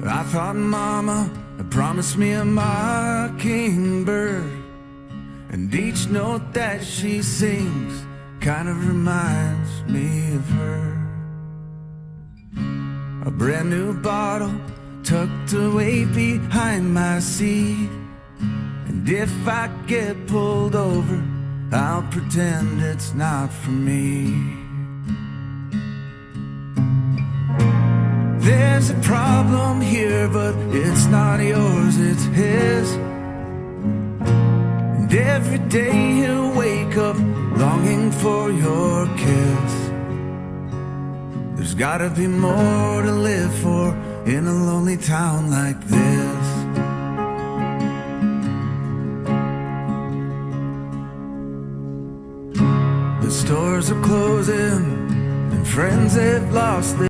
I thought mama had promised me a mockingbird, and each note that she sings kind of reminds me of her. A brand new bottle tucked away behind my seat, and if I get pulled over, I'll pretend it's not for me. There's a problem here, but it's not yours, it's his. And every day he'll wake up longing for your kiss. There's gotta be more to live for in a lonely town like this. The stores are closing and friends have lost their